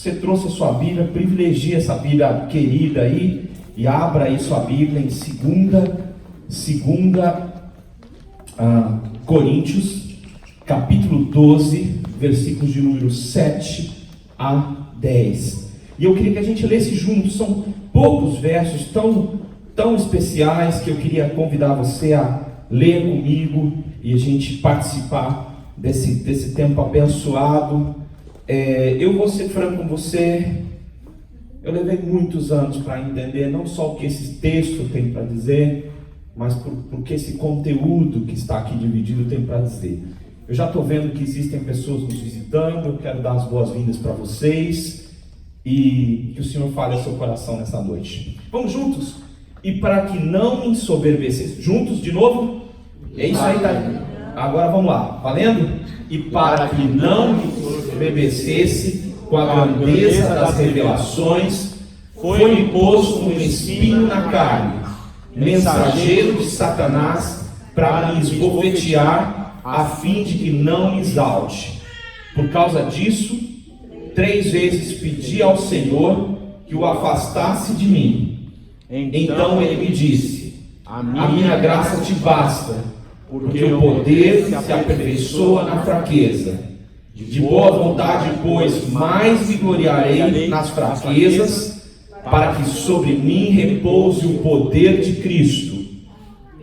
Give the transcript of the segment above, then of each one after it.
você trouxe a sua Bíblia, privilegie essa Bíblia querida aí e abra aí sua Bíblia em 2 Coríntios, capítulo 12, versículos de número 7 a 10. E eu queria que a gente lesse juntos. São poucos versos tão especiais que eu queria convidar você a ler comigo e a gente participar desse tempo abençoado. Eu vou ser franco com você, eu levei muitos anos para entender não só o que esse texto tem para dizer, mas porque esse conteúdo que está aqui dividido tem para dizer. Eu já estou vendo que existem pessoas nos visitando, eu quero dar as boas-vindas para vocês e que o Senhor fale ao seu coração nessa noite. Vamos juntos? E para que não me ensoberbecesse, juntos de novo? É isso aí, tá? Agora vamos lá, valendo? E para que não me ensoberbecesse com a grandeza das revelações, foi-me posto um espinho na carne, mensageiro de Satanás, para me esbofetear, a fim de que não me exalte. Por causa disso, 3 vezes pedi ao Senhor que o afastasse de mim. Então ele me disse: a minha graça te basta, porque o poder se aperfeiçoa na fraqueza. De boa vontade, pois, mais me gloriarei nas fraquezas, para que sobre mim repouse o poder de Cristo.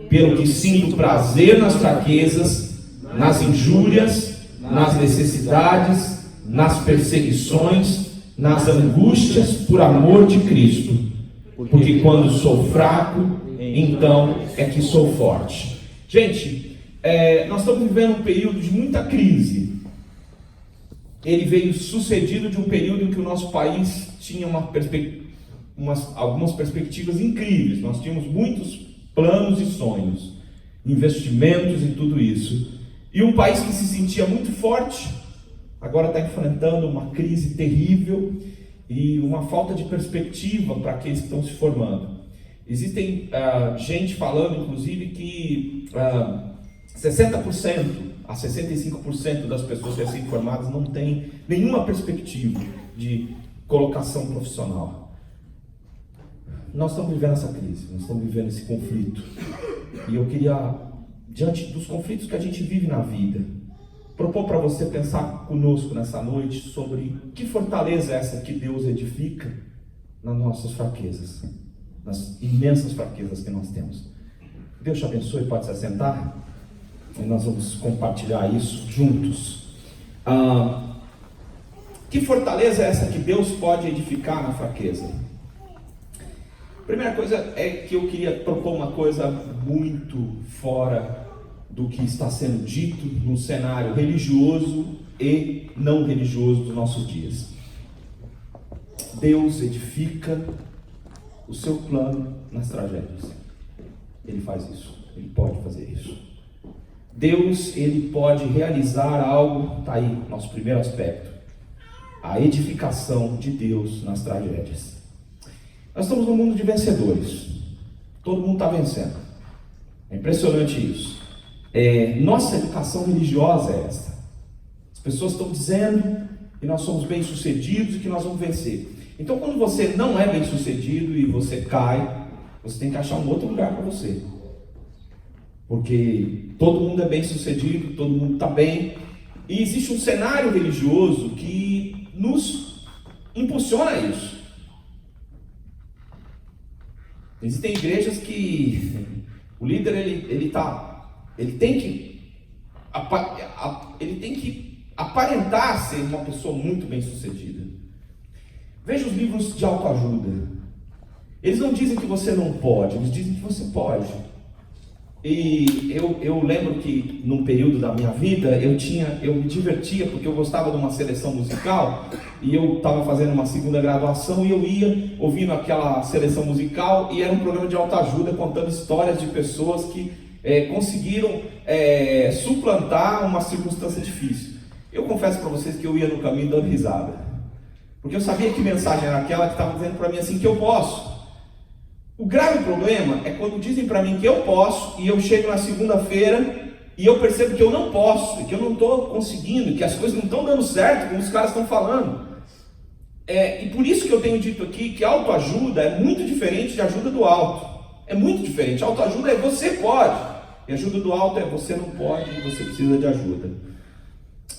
Pelo que sinto prazer nas fraquezas, nas injúrias, nas necessidades, nas perseguições, nas angústias por amor de Cristo. Porque quando sou fraco, então é que sou forte. Gente, nós estamos vivendo um período de muita crise. Ele veio sucedido de um período em que o nosso país tinha algumas perspectivas incríveis. Nós tínhamos muitos planos e sonhos, investimentos e tudo isso. E um país que se sentia muito forte, agora está enfrentando uma crise terrível e uma falta de perspectiva para aqueles que estão se formando. Existem gente falando, inclusive, que 60% a 65% das pessoas recém-formadas não tem nenhuma perspectiva de colocação profissional. Nós estamos vivendo essa crise, nós estamos vivendo esse conflito. E eu queria, diante dos conflitos que a gente vive na vida, propor para você pensar conosco nessa noite sobre que fortaleza é essa que Deus edifica nas nossas fraquezas, nas imensas fraquezas que nós temos. Deus te abençoe, pode se assentar e nós vamos compartilhar isso juntos. Que fortaleza é essa que Deus pode edificar na fraqueza? Primeira coisa é que eu queria propor uma coisa muito fora do que está sendo dito no cenário religioso e não religioso dos nossos dias. Deus edifica o seu plano nas tragédias. Ele faz isso, ele pode fazer isso. Deus, ele pode realizar algo, está aí, nosso primeiro aspecto, a edificação de Deus nas tragédias. Nós estamos num mundo de vencedores, todo mundo está vencendo, é impressionante isso. Nossa educação religiosa é essa. As pessoas estão dizendo que nós somos bem-sucedidos e que nós vamos vencer. Então, quando você não é bem-sucedido e você cai, você tem que achar um outro lugar para você. Porque todo mundo é bem-sucedido, todo mundo está bem. E existe um cenário religioso que nos impulsiona isso. Existem igrejas que o líder ele tem que aparentar ser uma pessoa muito bem-sucedida. Veja os livros de autoajuda. Eles não dizem que você não pode, eles dizem que você pode. E eu lembro que num período da minha vida eu me divertia porque eu gostava de uma seleção musical e eu estava fazendo uma segunda graduação e eu ia ouvindo aquela seleção musical e era um programa de autoajuda contando histórias de pessoas que conseguiram suplantar uma circunstância difícil. Eu confesso para vocês que eu ia no caminho dando risada, porque eu sabia que mensagem era aquela que estava dizendo para mim assim, que eu posso. O grave problema é quando dizem para mim que eu posso e eu chego na segunda-feira e eu percebo que eu não posso, que eu não estou conseguindo, que as coisas não estão dando certo como os caras estão falando. E por isso que eu tenho dito aqui que autoajuda é muito diferente de ajuda do alto. É muito diferente. Autoajuda é você pode, e ajuda do alto é você não pode e você precisa de ajuda.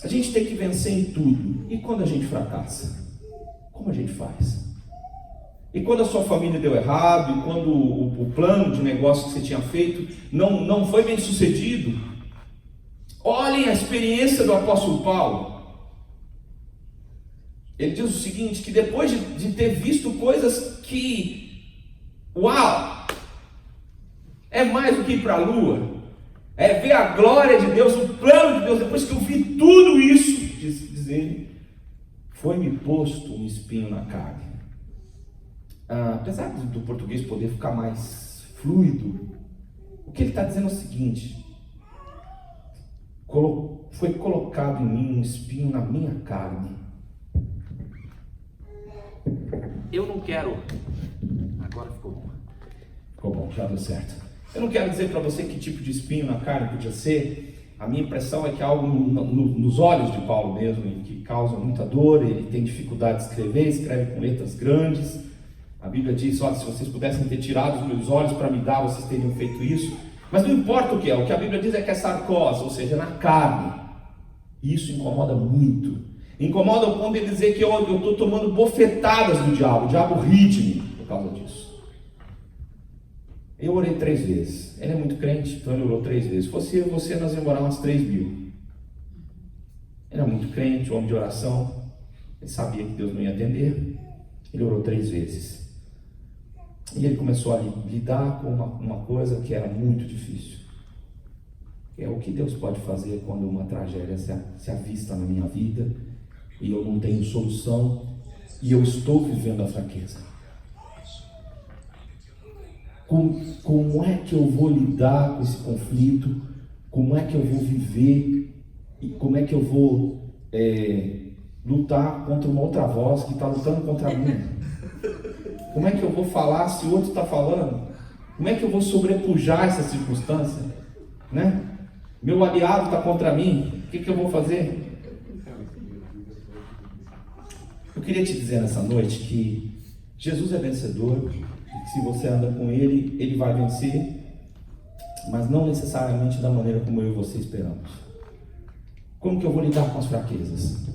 A gente tem que vencer em tudo. E quando a gente fracassa? Como a gente faz? E quando a sua família deu errado, e quando o plano de negócio que você tinha feito não foi bem sucedido, olhem a experiência do apóstolo Paulo. Ele diz o seguinte, que depois de ter visto coisas que, uau, é mais do que ir para a lua, é ver a glória de Deus, o plano de Deus. Depois que eu vi tudo isso, diz ele, foi-me posto um espinho na carne. Apesar do português poder ficar mais fluido, o que ele está dizendo é o seguinte: foi colocado em mim um espinho na minha carne. Eu não quero. Agora ficou bom. Ficou bom, já deu certo. Eu não quero dizer para você que tipo de espinho na carne podia ser. A minha impressão é que é algo nos olhos de Paulo mesmo, que causa muita dor. Ele tem dificuldade de escrever, escreve com letras grandes. A Bíblia diz: olha, se vocês pudessem ter tirado os meus olhos para me dar, vocês teriam feito isso. Mas não importa o que a Bíblia diz é que é sarcose, ou seja, na carne. E isso incomoda muito. Incomoda ao ponto de dizer que eu estou tomando bofetadas do diabo. O diabo ri de mim por causa disso. Eu orei 3 vezes. Ele é muito crente, então ele orou 3 vezes. Se fosse eu, você, nós íamos orar umas 3.000. Ele é muito crente, homem de oração. Ele sabia que Deus não ia atender. Ele orou 3 vezes. E ele começou a lidar com uma coisa que era muito difícil. É o que Deus pode fazer quando uma tragédia se avista na minha vida e eu não tenho solução e eu estou vivendo a fraqueza. Como é que eu vou lidar com esse conflito? Como é que eu vou viver? E como é que eu vou lutar contra uma outra voz que está lutando contra mim? Como é que eu vou falar se o outro está falando? Como é que eu vou sobrepujar essa circunstância? Né? Meu aliado está contra mim, o que eu vou fazer? Eu queria te dizer nessa noite que Jesus é vencedor, e que se você anda com Ele, Ele vai vencer, mas não necessariamente da maneira como eu e você esperamos. Como que eu vou lidar com as fraquezas?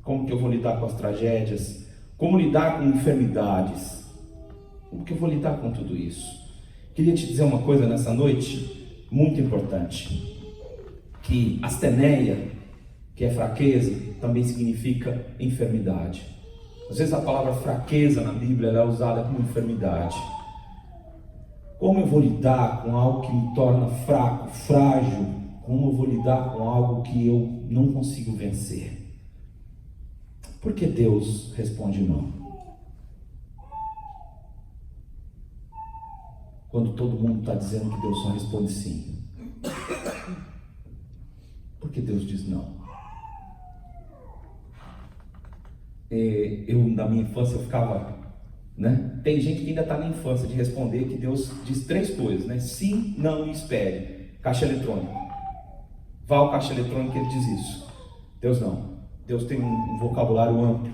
Como que eu vou lidar com as tragédias? Como lidar com enfermidades? Como que eu vou lidar com tudo isso? Queria te dizer uma coisa nessa noite, muito importante. Que asteneia, que é fraqueza, também significa enfermidade. Às vezes a palavra fraqueza na Bíblia ela é usada como enfermidade. Como eu vou lidar com algo que me torna fraco, frágil? Como eu vou lidar com algo que eu não consigo vencer? Por que Deus responde não? Quando todo mundo está dizendo que Deus só responde sim. Por que Deus diz não? Eu, na minha infância, eu ficava, né? Tem gente que ainda está na infância de responder que Deus diz 3 coisas, né? Sim, não e espere. Caixa eletrônica. Vá ao caixa eletrônico, ele diz isso. Deus não. Deus tem um vocabulário amplo.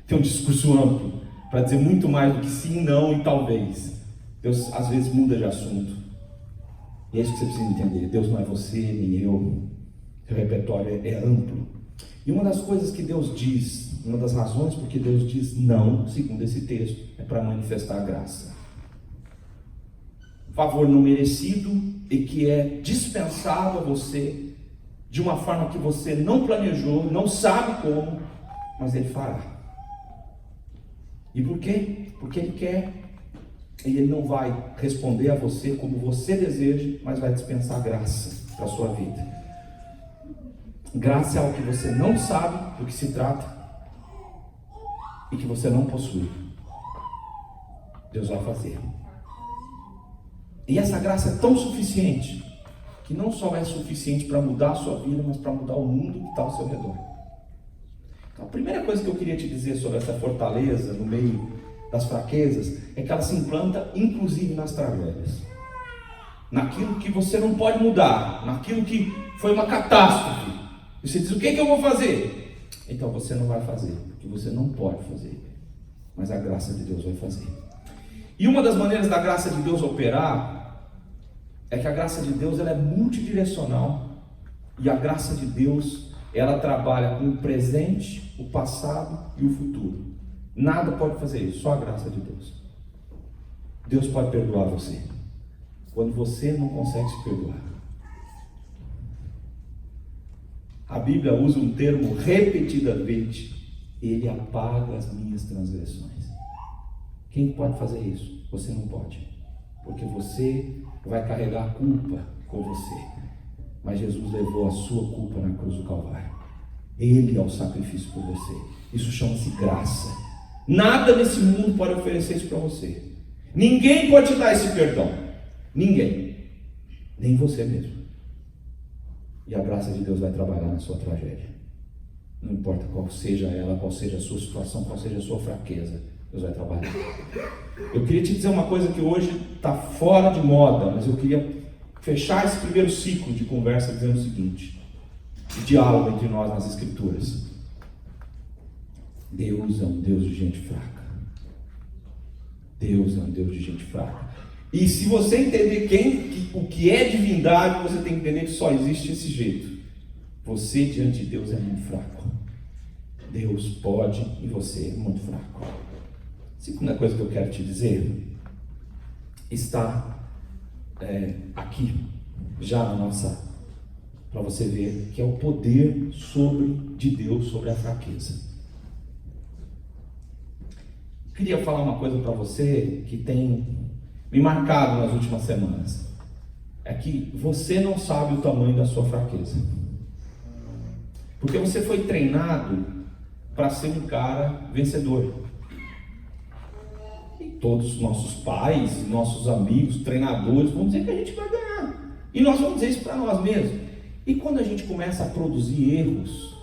Tem um discurso amplo para dizer muito mais do que sim, não e talvez. Deus às vezes muda de assunto. E é isso que você precisa entender. Deus não é você, nem eu. Seu repertório é amplo. E uma das coisas que Deus diz, uma das razões por que Deus diz não, segundo esse texto, é para manifestar a graça. Favor não merecido e que é dispensável a você de uma forma que você não planejou, não sabe como, mas Ele fará. E por quê? Porque Ele quer. E Ele não vai responder a você como você deseja, mas vai dispensar graça para a sua vida. Graça é algo que você não sabe do que se trata e que você não possui. Deus vai fazer. E essa graça é tão suficiente que não só é suficiente para mudar a sua vida, mas para mudar o mundo que está ao seu redor. Então, a primeira coisa que eu queria te dizer sobre essa fortaleza no meio das fraquezas é que ela se implanta inclusive nas tragédias, naquilo que você não pode mudar, naquilo que foi uma catástrofe. E você diz: o que eu vou fazer? então você não vai fazer, porque você não pode fazer, mas a graça de Deus vai fazer. E uma das maneiras da graça de Deus operar é que a graça de Deus ela é multidirecional, e a graça de Deus ela trabalha com o presente, o passado e o futuro. Nada pode fazer isso, só a graça de Deus. Deus pode perdoar você quando você não consegue se perdoar. A Bíblia usa um termo repetidamente: Ele apaga as minhas transgressões. Quem pode fazer isso? Você não pode, porque você vai carregar a culpa com você. Mas Jesus levou a sua culpa na cruz do Calvário. Ele é o sacrifício por você. Isso chama-se graça. Nada nesse mundo pode oferecer isso para você. Ninguém pode te dar esse perdão. Ninguém. Nem você mesmo. E a graça de Deus vai trabalhar na sua tragédia. Não importa qual seja ela, qual seja a sua situação, qual seja a sua fraqueza, Deus vai trabalhar. Eu queria te dizer uma coisa que hoje está fora de moda, mas eu queria fechar esse primeiro ciclo de conversa dizendo o seguinte: o diálogo entre nós nas Escrituras. Deus é um Deus de gente fraca. Deus é um Deus de gente fraca. E se você entender o que é divindade, você tem que entender que só existe esse jeito. Você diante de Deus é muito fraco. Deus pode e você é muito fraco. A segunda coisa que eu quero te dizer está aqui, já na nossa, para você ver, que é o poder de Deus sobre a fraqueza. Queria falar uma coisa para você que tem me marcado nas últimas semanas. É que você não sabe o tamanho da sua fraqueza, porque você foi treinado para ser um cara vencedor. E todos os nossos pais, nossos amigos, treinadores vão dizer que a gente vai ganhar, e nós vamos dizer isso para nós mesmos. E quando a gente começa a produzir erros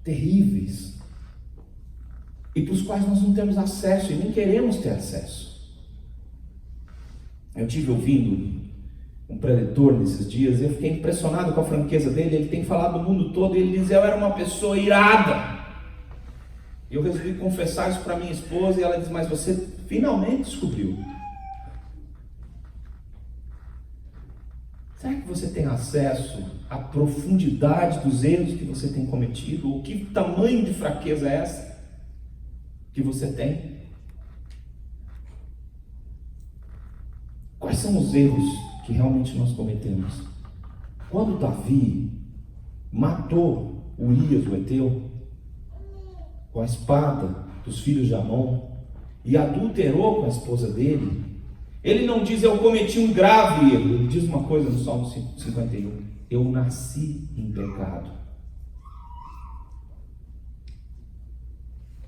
terríveis, e para os quais nós não temos acesso e nem queremos ter acesso. Eu estive ouvindo um preletor nesses dias e eu fiquei impressionado com a franqueza dele. Ele tem falado do mundo todo e ele diz: eu era uma pessoa irada. E eu resolvi confessar isso para minha esposa e ela diz: mas você finalmente descobriu. Será que você tem acesso à profundidade dos erros que você tem cometido? Ou que tamanho de fraqueza é essa que você tem? Quais são os erros que realmente nós cometemos? Quando Davi matou Urias, o Heteu, com a espada dos filhos de Amon, e adulterou com a esposa dele, ele não diz: eu cometi um grave erro. Ele diz uma coisa no Salmo 51: eu nasci em pecado,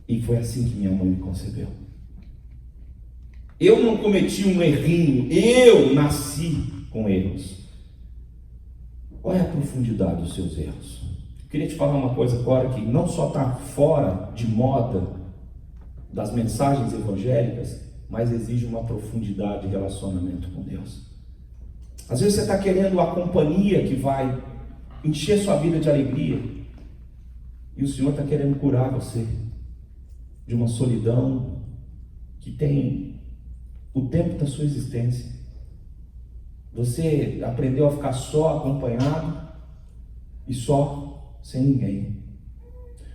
e foi assim que minha mãe me concebeu. Eu não cometi um errinho, eu nasci com erros. Qual é a profundidade dos seus erros? Eu queria te falar uma coisa agora que não só está fora de moda das mensagens evangélicas, mas exige uma profundidade de relacionamento com Deus. Às vezes você está querendo a companhia que vai encher sua vida de alegria, e o Senhor está querendo curar você de uma solidão que tem o tempo da sua existência. Você aprendeu a ficar só, acompanhado e só, sem ninguém.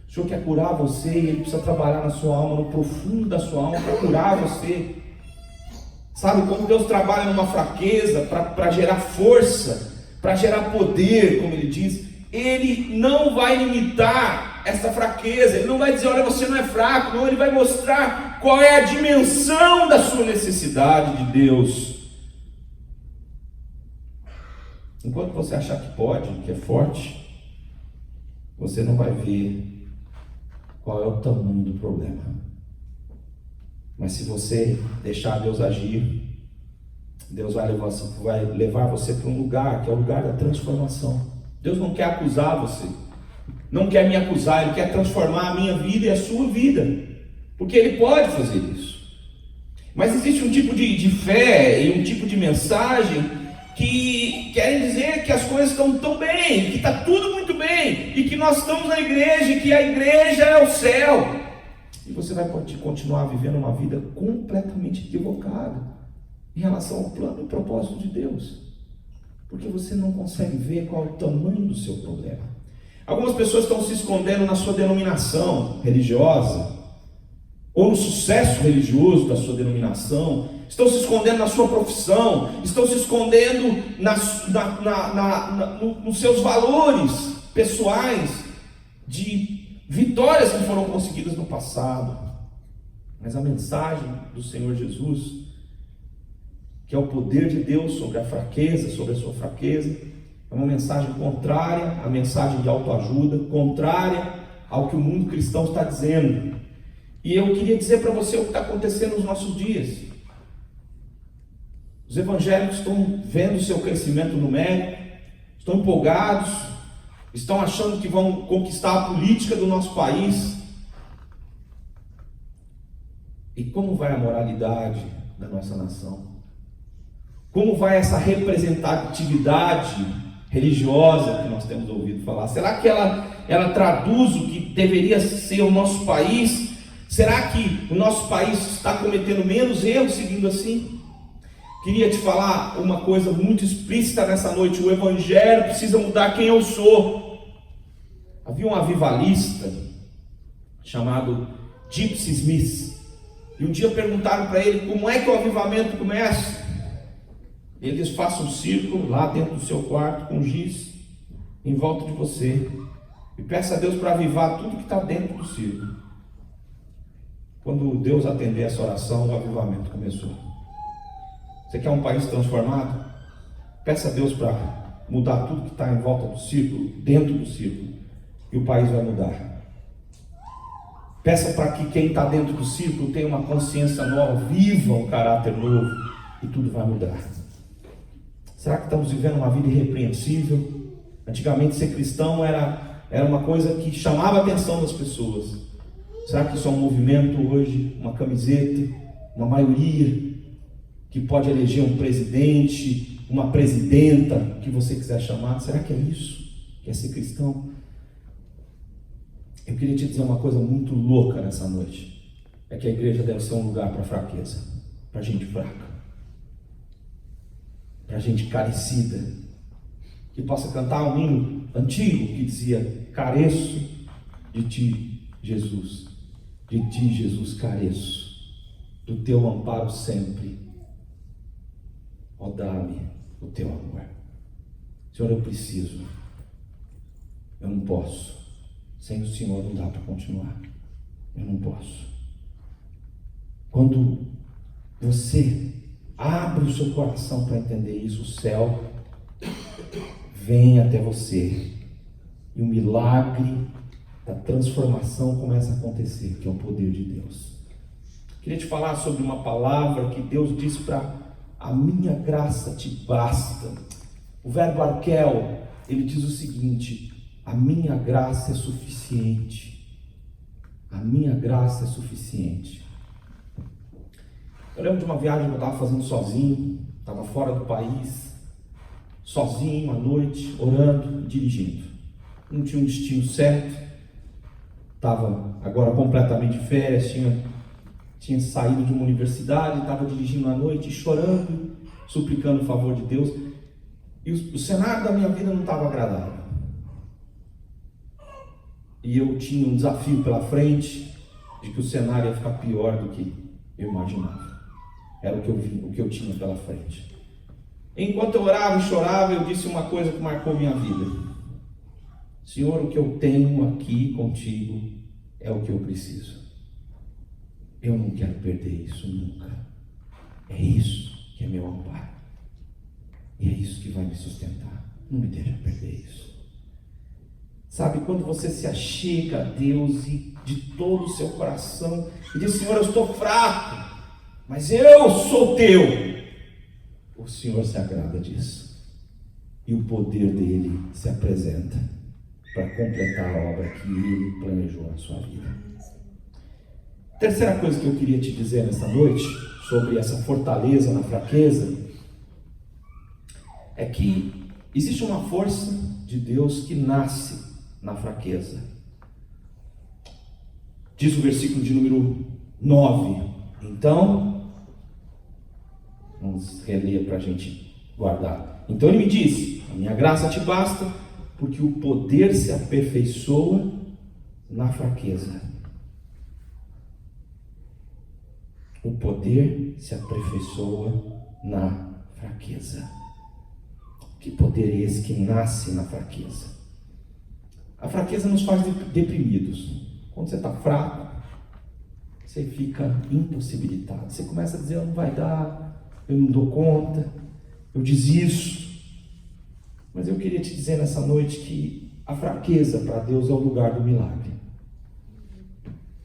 O Senhor quer curar você e Ele precisa trabalhar na sua alma, no profundo da sua alma, para curar você. Sabe como Deus trabalha numa fraqueza para gerar força, para gerar poder, como Ele diz. Ele não vai limitar essa fraqueza, Ele não vai dizer: olha, você não é fraco. Não, Ele vai mostrar qual é a dimensão da sua necessidade de Deus. Enquanto você achar que pode, que é forte, você não vai ver qual é o tamanho do problema. Mas se você deixar Deus agir, Deus vai levar você para um lugar que é o lugar da transformação. Deus não quer acusar você, não quer me acusar, Ele quer transformar a minha vida e a sua vida, porque Ele pode fazer isso. Mas existe um tipo de fé e um tipo de mensagem que querem dizer que as coisas estão tão bem, que está tudo muito bem, e que nós estamos na igreja, e que a igreja é o céu. E você vai continuar vivendo uma vida completamente equivocada em relação ao plano e propósito de Deus, porque você não consegue ver qual é o tamanho do seu problema. Algumas pessoas estão se escondendo na sua denominação religiosa, ou no sucesso religioso da sua denominação, estão se escondendo na sua profissão, estão se escondendo nos seus valores pessoais, de vitórias que foram conseguidas no passado. Mas a mensagem do Senhor Jesus, que é o poder de Deus sobre a fraqueza, sobre a sua fraqueza, é uma mensagem contrária à mensagem de autoajuda, contrária ao que o mundo cristão está dizendo. E eu queria dizer para você o que está acontecendo nos nossos dias. Os evangélicos estão vendo o seu crescimento numérico, estão empolgados, estão achando que vão conquistar a política do nosso país. E como vai a moralidade da nossa nação? Como vai essa representatividade religiosa que nós temos ouvido falar? Será que ela traduz o que deveria ser o nosso país? Será que o nosso país está cometendo menos erros seguindo assim? Queria te falar uma coisa muito explícita nessa noite: o evangelho precisa mudar quem eu sou. Havia um avivalista chamado Gypsy Smith, e um dia perguntaram para ele como é que o avivamento começa. Ele diz: faça um círculo lá dentro do seu quarto com giz em volta de você e peça a Deus para avivar tudo que está dentro do círculo. Quando Deus atender essa oração, o avivamento começou. Você quer um país transformado? Peça a Deus para mudar tudo que está em volta do círculo, dentro do círculo, e o país vai mudar. Peça para que quem está dentro do círculo tenha uma consciência nova, viva um caráter novo, e tudo vai mudar. Será que estamos vivendo uma vida irrepreensível? Antigamente ser cristão era uma coisa que chamava a atenção das pessoas. Será que isso é um movimento hoje, uma camiseta, uma maioria que pode eleger um presidente, uma presidenta, o que você quiser chamar? Será que é isso que é ser cristão? Eu queria te dizer uma coisa muito louca nessa noite: é que a igreja deve ser um lugar para fraqueza, para gente fraca, para gente carecida, que possa cantar um hino antigo que dizia: careço de ti, Jesus, de ti, Jesus, careço, do teu amparo sempre. Ó, dá-me o teu amor. Senhor, eu preciso, eu não posso, sem o Senhor não dá para continuar, eu não posso. Quando você abre o seu coração para entender isso, o céu vem até você, e o milagre da transformação começa a acontecer, que é o poder de Deus. Queria te falar sobre uma palavra que Deus disse para: a minha graça te basta. O verbo arkel, ele diz o seguinte: a minha graça é suficiente. A minha graça é suficiente. Eu lembro de uma viagem que eu estava fazendo sozinho, estava fora do país, sozinho, à noite, orando, dirigindo. Não tinha um destino certo, estava agora completamente de férias, tinha saído de uma universidade, estava dirigindo à noite, chorando, suplicando o favor de Deus, e o cenário da minha vida não estava agradável, e eu tinha um desafio pela frente, de que o cenário ia ficar pior do que eu imaginava. Era o que eu vi, o que eu tinha pela frente. Enquanto eu orava e chorava, eu disse uma coisa que marcou minha vida: Senhor, o que eu tenho aqui contigo é o que eu preciso. Eu não quero perder isso nunca. É isso que é meu amparo. E é isso que vai me sustentar. Não me deixa perder isso. Sabe, quando você se achega a Deus e de todo o seu coração e diz: Senhor, eu estou fraco, mas eu sou teu, o Senhor se agrada disso. E o poder dele se apresenta para completar a obra que ele planejou na sua vida. Terceira coisa que eu queria te dizer nessa noite, sobre essa fortaleza na fraqueza, é que existe uma força de Deus que nasce na fraqueza. Diz o versículo de número 9. Então, vamos reler para a gente guardar. Então ele me disse: a minha graça te basta, porque o poder se aperfeiçoa na fraqueza. O poder se aperfeiçoa na fraqueza. Que poder é esse que nasce na fraqueza? A fraqueza nos faz deprimidos. Quando você está fraco, você fica impossibilitado. Você começa a dizer: não vai dar, eu não dou conta, eu desisto. Mas eu queria te dizer nessa noite que a fraqueza para Deus é o lugar do milagre.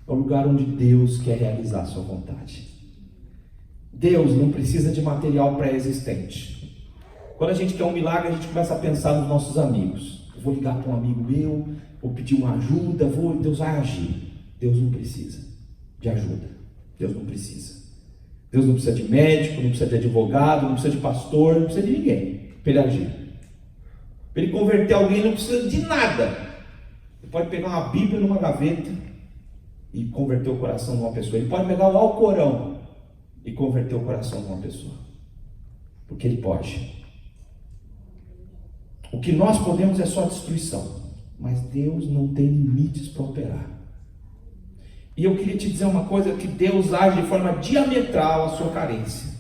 É o lugar onde Deus quer realizar a sua vontade. Deus não precisa de material pré-existente. Quando a gente quer um milagre, a gente começa a pensar nos nossos amigos. Eu vou ligar para um amigo meu, vou pedir uma ajuda, Deus vai agir. Deus não precisa de ajuda. Deus não precisa. Deus não precisa de médico, não precisa de advogado, não precisa de pastor, não precisa de ninguém para ele agir. Para ele converter alguém, não precisa de nada. Ele pode pegar uma Bíblia numa gaveta e converter o coração de uma pessoa. Ele pode pegar o Alcorão e converter o coração de uma pessoa. Porque ele pode. O que nós podemos é só destruição. Mas Deus não tem limites para operar. E eu queria te dizer uma coisa: que Deus age de forma diametral à sua carência.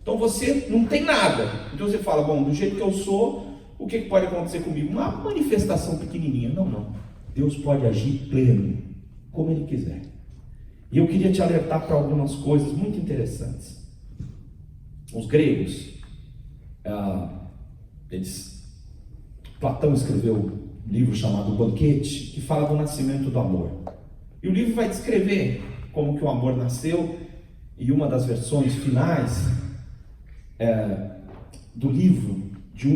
Então você não tem nada. Então você fala: bom, do jeito que eu sou, o que pode acontecer comigo? Uma manifestação pequenininha. Não. Deus pode agir pleno, como Ele quiser. E eu queria te alertar para algumas coisas muito interessantes. Os gregos, Platão escreveu um livro chamado O Banquete, que fala do nascimento do amor. E o livro vai descrever como que o amor nasceu, e uma das versões finais do livro de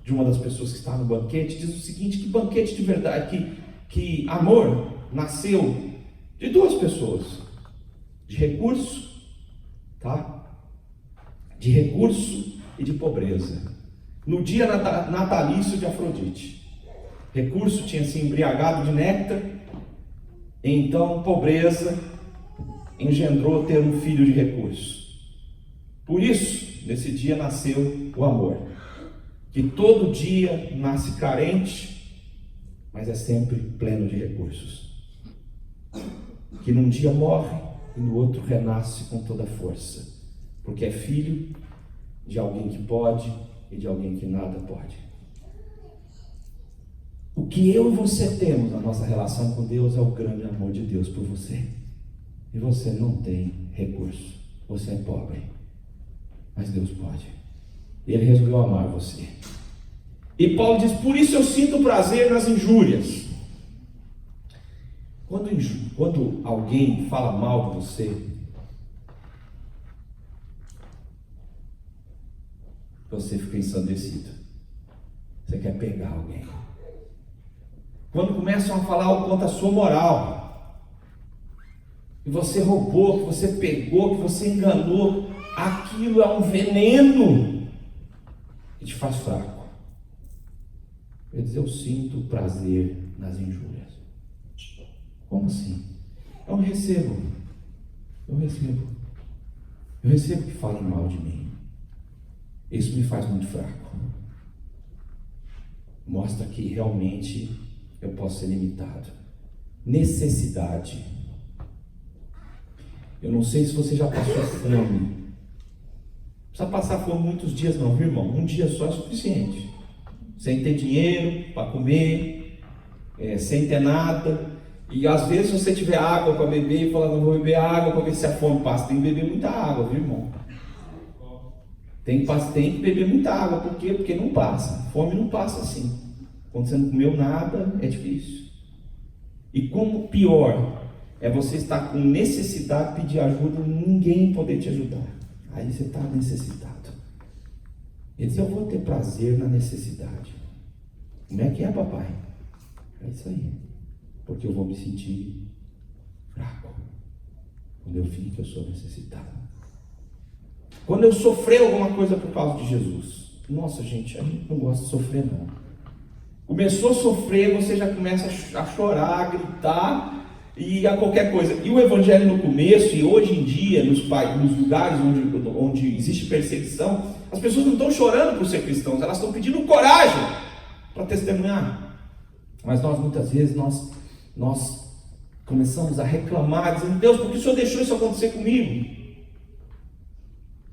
uma das pessoas que está no banquete diz o seguinte: que banquete de verdade, que amor nasceu de duas pessoas, de recurso, tá? De recurso e de pobreza. No dia natalício de Afrodite, recurso tinha se embriagado de néctar, então pobreza engendrou ter um filho de recurso. Por isso, nesse dia nasceu o amor, que todo dia nasce carente, mas é sempre pleno de recursos. Que num dia morre e no outro renasce com toda força, porque é filho de alguém que pode e de alguém que nada pode. O que eu e você temos na nossa relação com Deus é o grande amor de Deus por você. E você não tem recurso, você é pobre, mas Deus pode. Ele resolveu amar você. E Paulo diz: por isso eu sinto prazer nas injúrias. Quando alguém fala mal de você, você fica ensandecido. Você quer pegar alguém. Quando começam a falar algo contra a sua moral, que você roubou, que você pegou, que você enganou, aquilo é um veneno que te faz fraco. Ele diz: eu sinto prazer nas injúrias. Como assim? Eu recebo que falem mal de mim. Isso me faz muito fraco. Mostra que realmente eu posso ser limitado. Necessidade. Eu não sei se você já passou fome. Não precisa passar fome muitos dias não, viu, irmão? Um dia só é suficiente. Sem ter dinheiro para comer, sem ter nada. E às vezes se você tiver água para beber e falar: não vou beber água para ver se a fome passa. Tem que beber muita água, viu, irmão? Tem que beber muita água. Por quê? Porque não passa. Fome não passa assim. Quando você não comeu nada, é difícil. E como pior é você estar com necessidade, pedir ajuda e ninguém poder te ajudar. Aí você está necessitado. Ele diz: eu vou ter prazer na necessidade. Como é que é, papai? É isso aí. Porque eu vou me sentir fraco quando eu vi que eu sou necessitado. Quando eu sofrer alguma coisa por causa de Jesus, Nossa, gente, a gente não gosta de sofrer, não. Começou a sofrer, você já começa a chorar, a gritar e a qualquer coisa. E o evangelho no começo, e hoje em dia, nos lugares onde existe perseguição, as pessoas não estão chorando por ser cristãos, elas estão pedindo coragem para testemunhar. Mas nós, muitas vezes, nós começamos a reclamar, dizendo: Deus, por que o Senhor deixou isso acontecer comigo?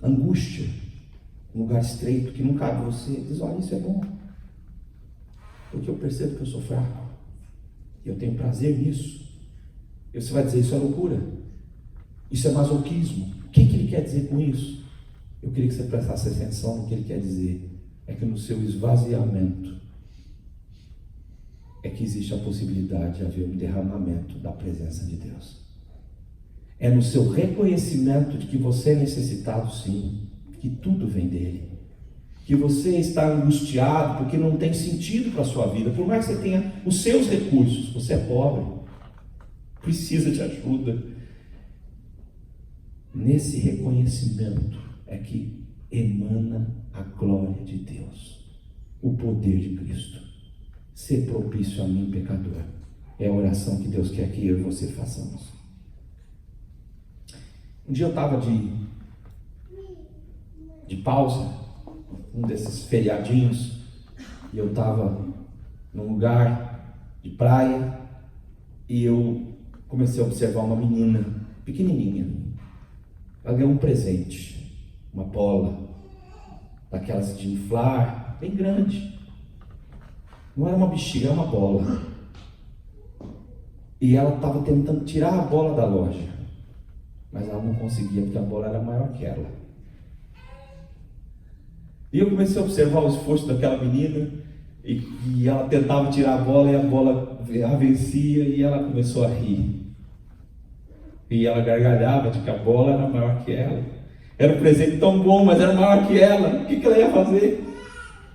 Angústia, um lugar estreito que não cabe você. Diz: olha, isso é bom, porque eu percebo que eu sou fraco, e eu tenho prazer nisso. E você vai dizer: isso é loucura, isso é masoquismo. O que ele quer dizer com isso? Eu queria que você prestasse atenção no que ele quer dizer. É que no seu esvaziamento é que existe a possibilidade de haver um derramamento da presença de Deus. É no seu reconhecimento de que você é necessitado, sim, que tudo vem dele. Que você está angustiado porque não tem sentido para a sua vida, por mais que você tenha os seus recursos, você é pobre, precisa de ajuda. Nesse reconhecimento é que emana a glória de Deus, o poder de Cristo. Ser propício a mim, pecador, é a oração que Deus quer que eu e você façamos. Um dia eu estava de pausa, um desses feriadinhos, e eu estava num lugar de praia, e eu comecei a observar uma menina pequenininha. Ela ganhou um presente, uma bola daquelas de inflar, bem grande. Não era uma bexiga, era uma bola. E ela estava tentando tirar a bola da loja, mas ela não conseguia, porque a bola era maior que ela. E eu comecei a observar o esforço daquela menina, e ela tentava tirar a bola, e a bola a vencia, e ela começou a rir. E ela gargalhava de que a bola era maior que ela. Era um presente tão bom, mas era maior que ela. O que ela ia fazer?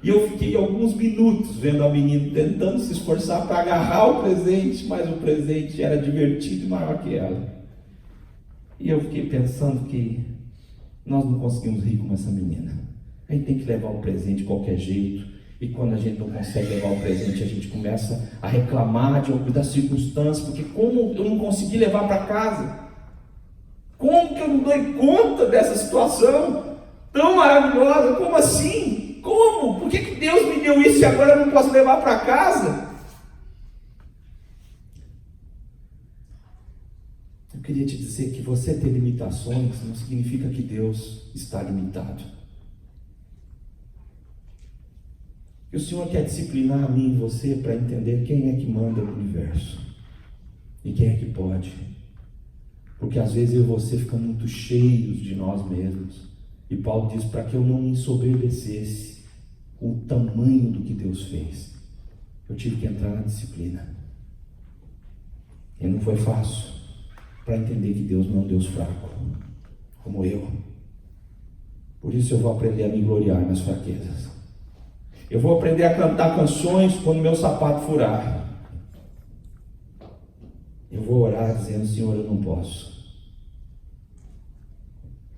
E eu fiquei alguns minutos vendo a menina tentando se esforçar para agarrar o presente, mas o presente era divertido e maior que ela. E eu fiquei pensando que nós não conseguimos rir como essa menina. A gente tem que levar o presente de qualquer jeito. E quando a gente não consegue levar o presente, a gente começa a reclamar das circunstâncias, porque como eu não consegui levar para casa? Como que eu não dou conta dessa situação tão maravilhosa? Como assim? Como? Por que Deus me deu isso e agora eu não posso levar para casa? Eu queria te dizer que você ter limitações não significa que Deus está limitado. E o Senhor quer disciplinar a mim e você para entender quem é que manda no universo e quem é que pode. Porque às vezes eu e você ficamos muito cheios de nós mesmos. E Paulo diz: para que eu não me ensoberbecesse com o tamanho do que Deus fez, eu tive que entrar na disciplina. E não foi fácil para entender que Deus não é um Deus fraco, como eu. Por isso eu vou aprender a me gloriar nas fraquezas. Eu vou aprender a cantar canções quando meu sapato furar. Eu vou orar dizendo: Senhor, eu não posso.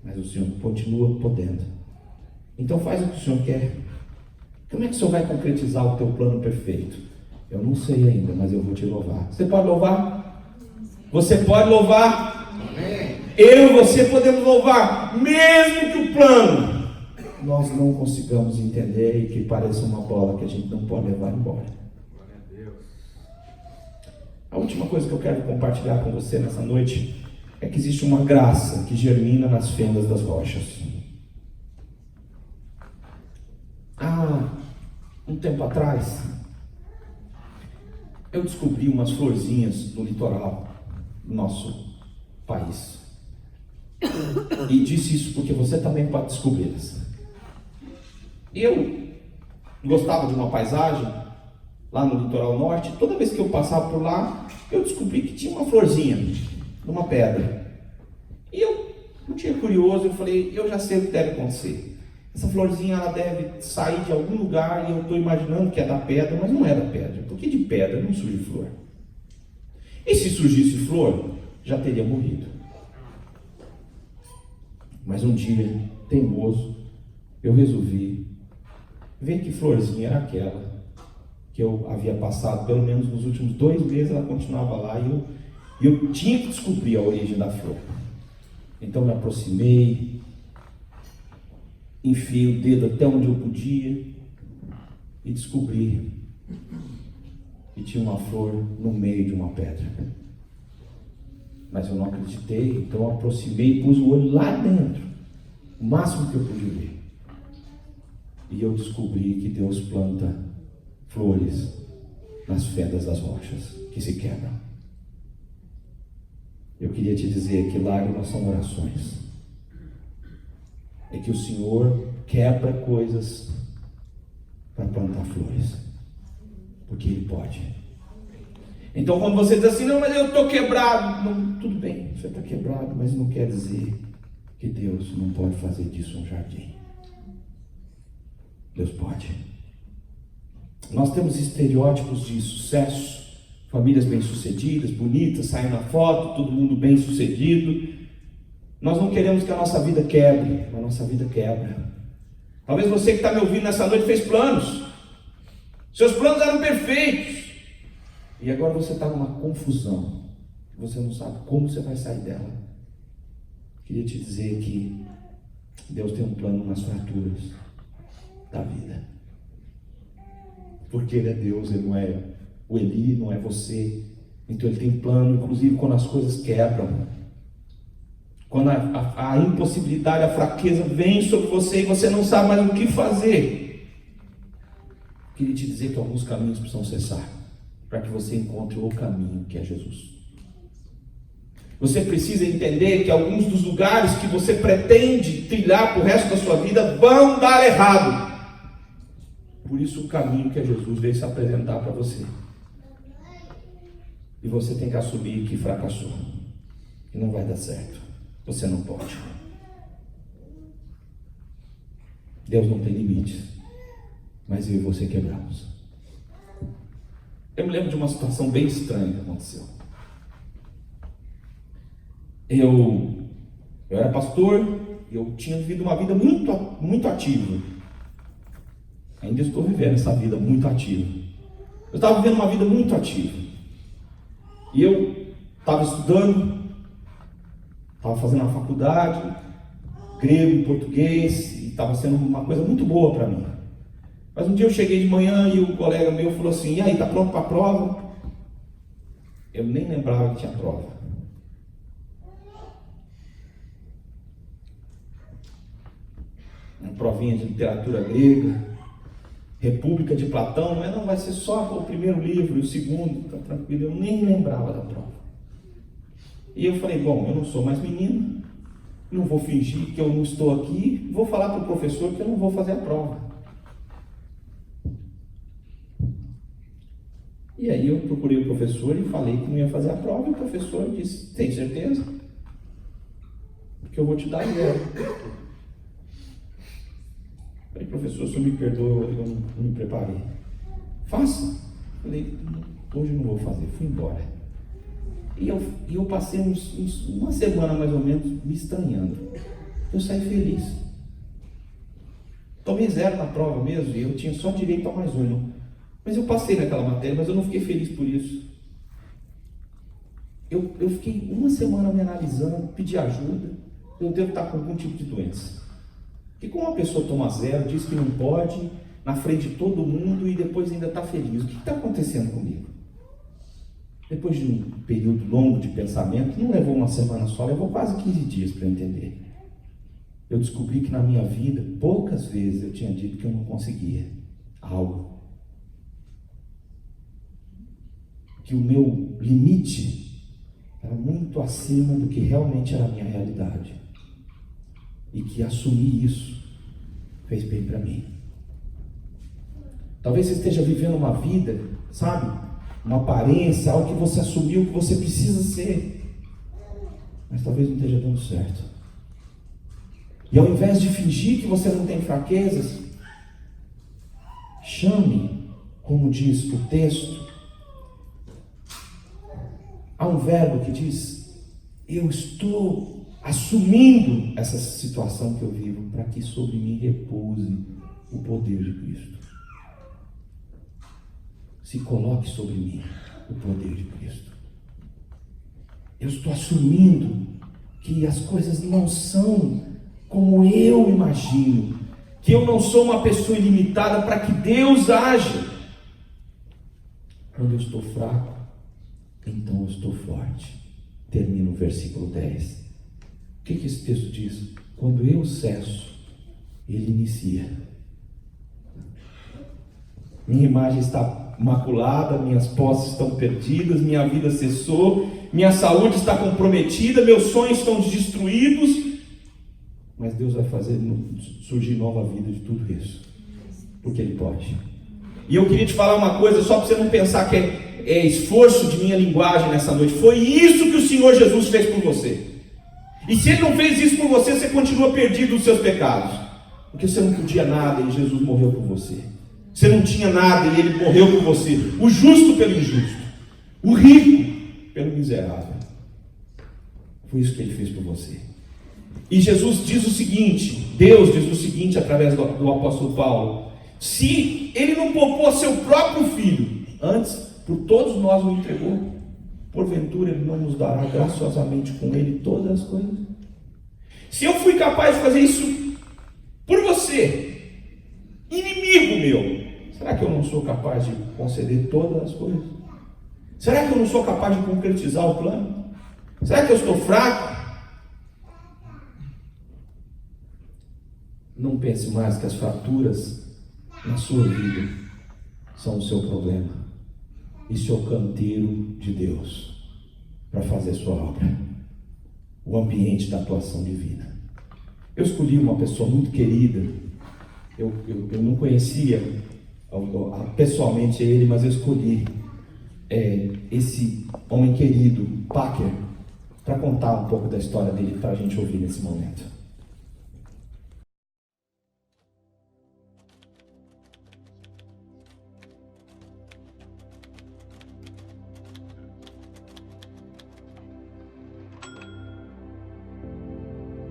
Mas o Senhor continua podendo. Então faz o que o Senhor quer. Como é que o Senhor vai concretizar o teu plano perfeito? Eu não sei ainda, mas eu vou te louvar. Você pode louvar? Você pode louvar? Eu e você podemos louvar, mesmo que o plano nós não consigamos entender e que pareça uma bola que a gente não pode levar embora. A última coisa que eu quero compartilhar com você nessa noite é que existe uma graça que germina nas fendas das rochas. Há um tempo atrás, eu descobri umas florzinhas no litoral do nosso país. E disse isso porque você também pode descobri-las. Eu gostava de uma paisagem lá no litoral norte. Toda vez que eu passava por lá, eu descobri que tinha uma florzinha numa pedra. E eu não tinha curioso, eu falei: eu já sei o que deve acontecer. Essa florzinha, ela deve sair de algum lugar, e eu estou imaginando que é da pedra, mas não é da pedra, porque de pedra não surge flor. E se surgisse flor, já teria morrido. Mas um dia, teimoso, eu resolvi ver que florzinha era aquela que eu havia passado, pelo menos nos últimos 2 meses ela continuava lá, e eu tinha que descobrir a origem da flor. Então me aproximei, enfiei o dedo até onde eu podia e descobri que tinha uma flor no meio de uma pedra. Mas eu não acreditei, então eu aproximei e pus o olho lá dentro, o máximo que eu pude ver. E eu descobri que Deus planta flores nas fendas das rochas que se quebram. Eu queria te dizer que lágrimas são orações. É que o Senhor quebra coisas para plantar flores, porque Ele pode. Então quando você diz assim, não, mas eu estou quebrado, não, tudo bem, você está quebrado, mas não quer dizer que Deus não pode fazer disso um jardim. Deus pode. Nós temos estereótipos de sucesso, famílias bem-sucedidas, bonitas, saem na foto, todo mundo bem-sucedido. Nós não queremos que a nossa vida quebre, mas a nossa vida quebra. Talvez você que está me ouvindo nessa noite fez planos, seus planos eram perfeitos, e agora você está numa confusão, você não sabe como você vai sair dela. Queria te dizer que Deus tem um plano nas fraturas da vida, porque Ele é Deus, Ele não é o Eli, não é você. Então Ele tem plano, inclusive quando as coisas quebram, quando a impossibilidade, a fraqueza vem sobre você e você não sabe mais o que fazer. Queria te dizer que alguns caminhos precisam cessar, para que você encontre o caminho que é Jesus. Você precisa entender que alguns dos lugares que você pretende trilhar para o resto da sua vida vão dar errado. Por isso o caminho que é Jesus veio se apresentar para você. E você tem que assumir que fracassou, que não vai dar certo. Você não pode. Deus não tem limites, mas eu e você quebramos. Eu me lembro de uma situação bem estranha que aconteceu. Eu era pastor, eu tinha vivido uma vida muito ativa. Ainda estou vivendo essa vida muito ativa. Eu estava vivendo uma vida muito ativa. E eu estava estudando, estava fazendo a faculdade, grego e português, e estava sendo uma coisa muito boa para mim. Mas um dia eu cheguei de manhã e o colega meu falou assim, e aí, está pronto para a prova? Eu nem lembrava que tinha prova. Uma provinha de literatura grega, República de Platão, mas não vai ser só o primeiro livro e o segundo, fica tranquilo, eu nem lembrava da prova. E eu falei, bom, eu não sou mais menino, não vou fingir que eu não estou aqui, vou falar para o professor que eu não vou fazer a prova. E aí eu procurei o professor e falei que não ia fazer a prova, e o professor disse, tem certeza? Porque eu vou te dar 0. Falei, professor, o senhor me perdoa, eu não me preparei. Faça. Falei, hoje não vou fazer, fui embora. E eu passei uma semana mais ou menos me estranhando. Eu saí feliz. Tomei 0 na prova mesmo, e eu tinha só direito a mais 1. Mas eu passei naquela matéria, mas eu não fiquei feliz por isso. Eu fiquei uma semana me analisando, pedi ajuda. Eu devo estar com algum tipo de doença. Porque como uma pessoa toma 0, diz que não pode, na frente de todo mundo, e depois ainda está feliz. O que está acontecendo comigo? Depois de um período longo de pensamento, não levou uma semana só, levou quase 15 dias para eu entender. Eu descobri que na minha vida, poucas vezes eu tinha dito que eu não conseguia algo. Que o meu limite era muito acima do que realmente era a minha realidade. E que assumir isso fez bem para mim. Talvez você esteja vivendo uma vida, sabe? Uma aparência, algo que você assumiu que você precisa ser. Mas talvez não esteja dando certo. E ao invés de fingir que você não tem fraquezas, chame, como diz o texto, há um verbo que diz, eu estou assumindo essa situação que eu vivo, para que sobre mim repouse o poder de Cristo. Se coloque sobre mim o poder de Cristo. Eu estou assumindo que as coisas não são como eu imagino, que eu não sou uma pessoa ilimitada para que Deus haja. Quando eu estou fraco, então eu estou forte. Termina o versículo 10. O que esse texto diz? Quando eu cesso, Ele inicia. Minha imagem está maculada, minhas posses estão perdidas, minha vida cessou, minha saúde está comprometida, meus sonhos estão destruídos, mas Deus vai fazer surgir nova vida de tudo isso, porque Ele pode. E eu queria te falar uma coisa, só para você não pensar que é esforço de minha linguagem nessa noite. Foi isso que o Senhor Jesus fez por você. E se Ele não fez isso por você, você continua perdido nos seus pecados, porque você não podia nada e Jesus morreu por você. Você não tinha nada e Ele morreu por você. O justo pelo injusto, o rico pelo miserável. Foi isso que Ele fez por você. E Jesus diz o seguinte, Deus diz o seguinte através do apóstolo Paulo: se Ele não poupou seu próprio Filho, antes por todos nós o entregou, porventura Ele não nos dará graciosamente com Ele todas as coisas? Se eu fui capaz de fazer isso por você, inimigo meu, será que eu não sou capaz de conceder todas as coisas? Será que eu não sou capaz de concretizar o plano? Será que eu estou fraco? Não pense mais que as fraturas na sua vida são o seu problema. Isso é o canteiro de Deus para fazer a sua obra, o ambiente da atuação divina. Eu escolhi uma pessoa muito querida. Eu não conhecia pessoalmente ele, mas eu escolhi esse homem querido, Packer, para contar um pouco da história dele para a gente ouvir nesse momento.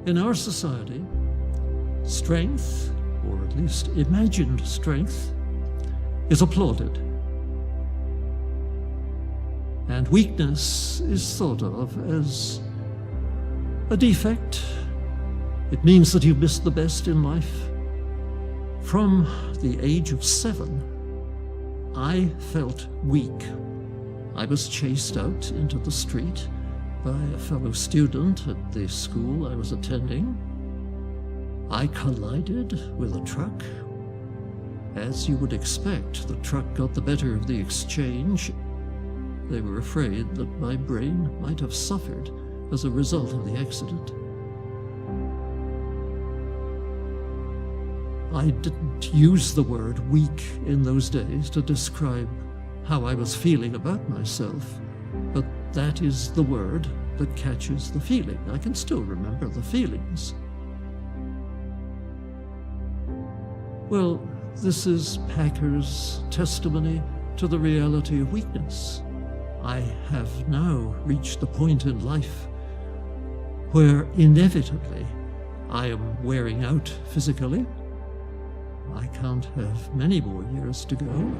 In our society, strength, or at least imagined strength, is applauded. And weakness is thought of as a defect. It means that you've missed the best in life. From the age of 7, I felt weak. I was chased out into the street by a fellow student at the school I was attending. I collided with a truck. As you would expect, the truck got the better of the exchange. They were afraid that my brain might have suffered as a result of the accident. I didn't use the word weak in those days to describe how I was feeling about myself, but that is the word that catches the feeling. I can still remember the feelings. Well, this is Packer's testimony to the reality of weakness. I have now reached the point in life where inevitably I am wearing out physically. I can't have many more years to go.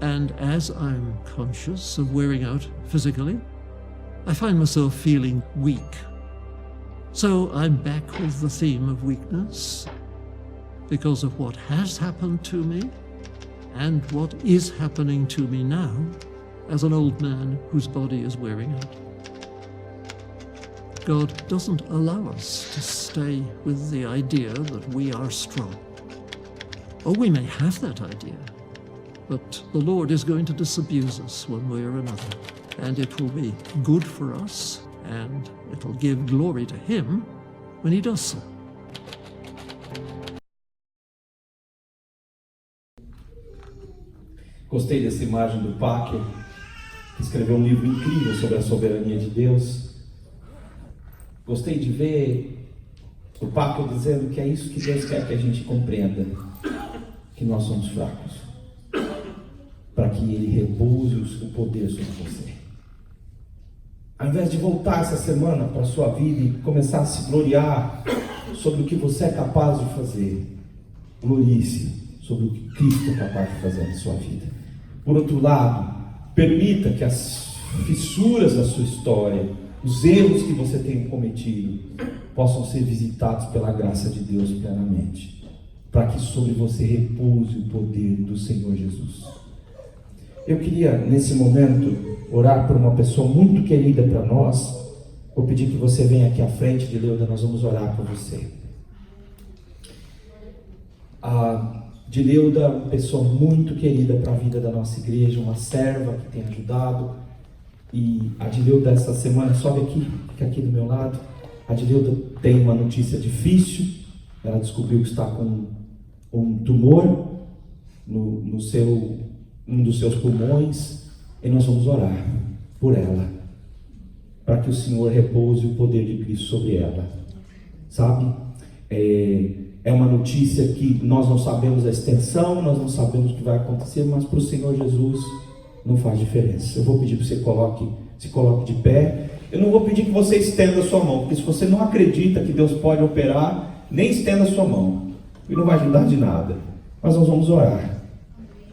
And as I'm conscious of wearing out physically, I find myself feeling weak. So I'm back with the theme of weakness because of what has happened to me and what is happening to me now as an old man whose body is wearing out. God doesn't allow us to stay with the idea that we are strong. Oh, we may have that idea, but the Lord is going to disabuse us one way or another, and it will be good for us, and it will give glory to Him when He does so. Gostei dessa imagem do Packer, que escreveu um livro incrível sobre a soberania de Deus. Gostei de ver o Packer dizendo que é isso que Deus quer que a gente compreenda, que nós somos fracos, para que Ele repouse o poder sobre você. Ao invés de voltar essa semana para a sua vida e começar a se gloriar sobre o que você é capaz de fazer, glorie-se sobre o que Cristo é capaz de fazer na sua vida. Por outro lado, permita que as fissuras da sua história, os erros que você tem cometido, possam ser visitados pela graça de Deus plenamente, para que sobre você repouse o poder do Senhor Jesus. Eu queria, nesse momento, orar por uma pessoa muito querida para nós. Vou pedir que você venha aqui à frente, Dileuda, nós vamos orar por você. A Dileuda, uma pessoa muito querida para a vida da nossa igreja, uma serva que tem ajudado. E a Dileuda, essa semana, sobe aqui, fica aqui do meu lado. A Dileuda tem uma notícia difícil. Ela descobriu que está com um tumor no um dos seus pulmões. E nós vamos orar por ela, para que o Senhor repouse o poder de Cristo sobre ela. Sabe? É uma notícia que nós não sabemos a extensão, nós não sabemos o que vai acontecer, mas para o Senhor Jesus não faz diferença. Eu vou pedir que você se coloque de pé. Eu não vou pedir que você estenda a sua mão, porque se você não acredita que Deus pode operar, nem estenda a sua mão, e não vai ajudar de nada. Mas nós vamos orar.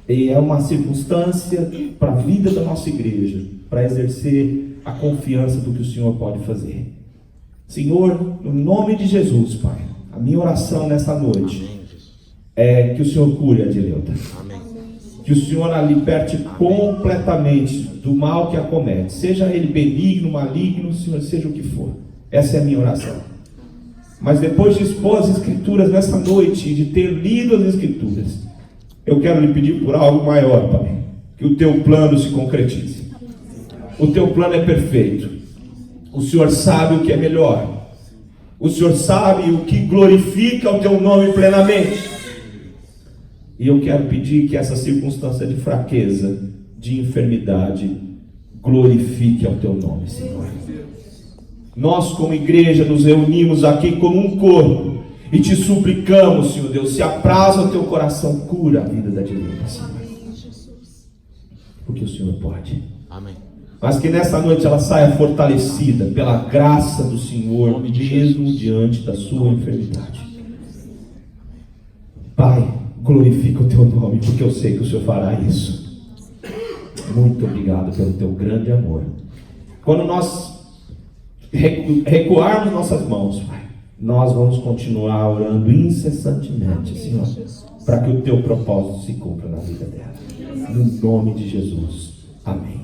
E é uma circunstância para a vida da nossa igreja, para exercer a confiança do que o Senhor pode fazer. Senhor, no nome de Jesus, Pai, a minha oração nessa noite é que o Senhor cure a Dileuda. Que o Senhor a liberte completamente do mal que a comete, seja ele benigno, maligno, Senhor, seja o que for. Essa é a minha oração. Mas depois de expor as Escrituras nessa noite e de ter lido as Escrituras, eu quero lhe pedir por algo maior, Pai, que o teu plano se concretize. O teu plano é perfeito. O Senhor sabe o que é melhor. O Senhor sabe o que glorifica o teu nome plenamente. E eu quero pedir que essa circunstância de fraqueza, de enfermidade, glorifique ao teu nome, Senhor. Nós, como igreja, nos reunimos aqui como um corpo e te suplicamos, Senhor Deus, se apraza o teu coração, cura a vida da Dileuda, Senhor. Porque o Senhor pode. Amém. Mas que nessa noite ela saia fortalecida pela graça do Senhor, mesmo diante da sua enfermidade. Pai, glorifica o teu nome, porque eu sei que o Senhor fará isso. Muito obrigado pelo teu grande amor. Quando nós recuarmos nossas mãos, Pai, nós vamos continuar orando incessantemente, Senhor, para que o teu propósito se cumpra na vida dela. No nome de Jesus. Amém.